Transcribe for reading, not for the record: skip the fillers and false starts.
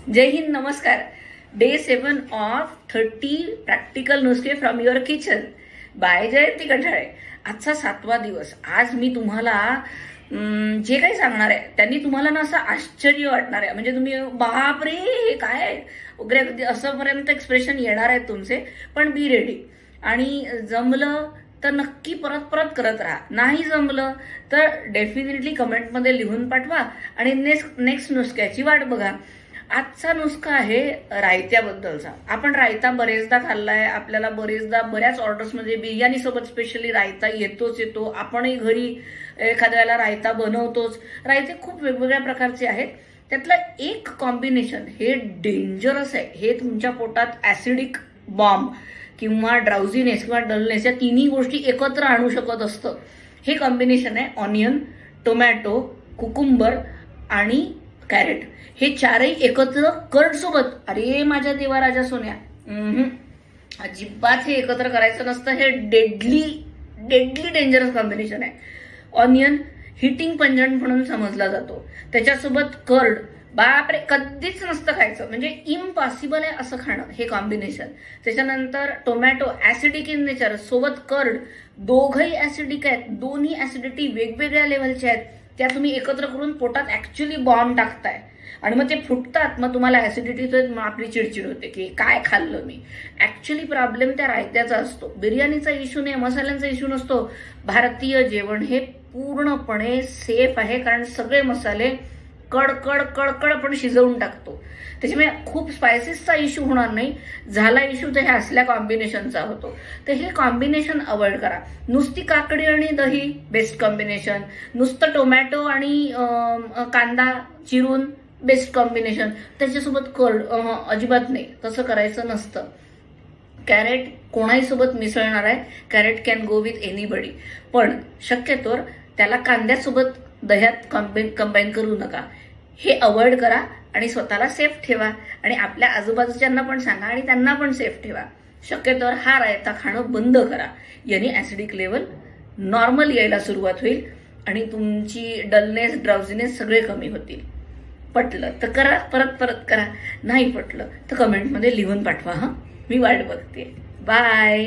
जय हिंद, नमस्कार. Day 7 of 30 practical नुस्खे from your kitchen bye जयंती कठाळे. आजचा 7वा दिवस. आज मी तुम्हाला जे काही सांगणार आहे त्यांनी तुम्हाला ना असं आश्चर्य वाटणार आहे. म्हणजे तुम्ही बापरे हे काय वगैरे असंपर्यंत एक्सप्रेशन येणार आहेत तुमचे. पण बी रेडी. आणि जमलं तर नक्की परत परत करत राहा. नाही जमलं तर डेफिनेटली कमेंटमध्ये लिहून पाठवा आणि नेक्स्ट नुस्ख्याची वाट बघा. आजचा नुस्खा आहे रायत्याबद्दलचा. आपण रायता बरेचदा खाल्लाय. आपल्याला बरेचदा बऱ्याच ऑर्डर्समध्ये बिर्याणी सोबत स्पेशली रायता येतो. आपणही घरी एखाद्या वेळेला रायता बनवतोच. रायते खूप वेगवेगळ्या प्रकारचे आहेत. त्यातलं एक कॉम्बिनेशन हे डेंजरस आहे. हे तुमच्या पोटात ऍसिडिक बॉम्ब किंवा ड्राउझीनेस किंवा डलनेस या तिन्ही गोष्टी एकत्र आणू शकत असतं. हे कॉम्बिनेशन आहे ऑनियन, टोमॅटो, कुकुंबर आणि कॅरेट. हे चारही एकत्र कर्ड सोबत. अरे माझ्या देवा राजा सोन्या, अजिबात हे एकत्र करायचं नसतं. हे डेडली डेंजरस कॉम्बिनेशन आहे. ऑनियन हिटिंग पंजंट म्हणून समजला जातो. त्याच्यासोबत कर्ड, बापरे कधीच नसतं खायचं. म्हणजे इम्पॉसिबल आहे असं खाणं हे कॉम्बिनेशन. त्याच्यानंतर टोमॅटो ऍसिडिक इन नेचर सोबत कर्ड, दोघही ऍसिडिक आहेत. दोन्ही ऍसिडिटी वेगवेगळ्या लेव्हलच्या आहेत. त्या तुम्ही एकत्र करून पोटात ऍक्च्युअली बॉम्ब टाकताय आणि मग ते फुटतात. मग तुम्हाला ऍसिडिटीचं आपली चिडचिड होते की काय खाल्लं मी. ऍक्च्युली प्रॉब्लेम त्या रायत्याचा असतो. बिर्याणीचा इश्यू नाही, मसाल्यांचा इश्यू नसतो. भारतीय जेवण हे पूर्णपणे सेफ आहे कारण सगळे मसाले कडकड आपण शिजवून टाकतो. त्याच्यामुळे खूप स्पायसेसचा इश्यू होणार नाही. झाला इश्यू तर ह्या असल्या कॉम्बिनेशनचा होतो. तर हे कॉम्बिनेशन अवॉइड करा. नुसती काकडी आणि दही बेस्ट कॉम्बिनेशन. नुसतं टोमॅटो आणि कांदा चिरून बेस्ट कॉम्बिनेशन. त्याच्यासोबत कर्ड अजिबात नाही, तसं करायचं नसतं. कॅरेट कोणाही सोबत मिसळणार आहे. Carrot can go with anybody. पण शक्यतोवर त्याला कांद्यासोबत दह्यात कंबाईन करू नका. हे अवॉइड करा आणि स्वतःला सेफ ठेवा आणि आपल्या आजूबाजूच्यांना पण सांगा आणि त्यांना पण सेफ ठेवा. शक्यतोवर हा रायता खाणं बंद करा. याने ऍसिडिक लेवल नॉर्मल यायला सुरुवात होईल आणि तुमची डलनेस, ड्राउझीनेस सगळे कमी होतील. पटलं तर करा, परत करा. नाही पटलं तर कमेंटमध्ये लिहून पाठवा. मी वाट बघते. बाय.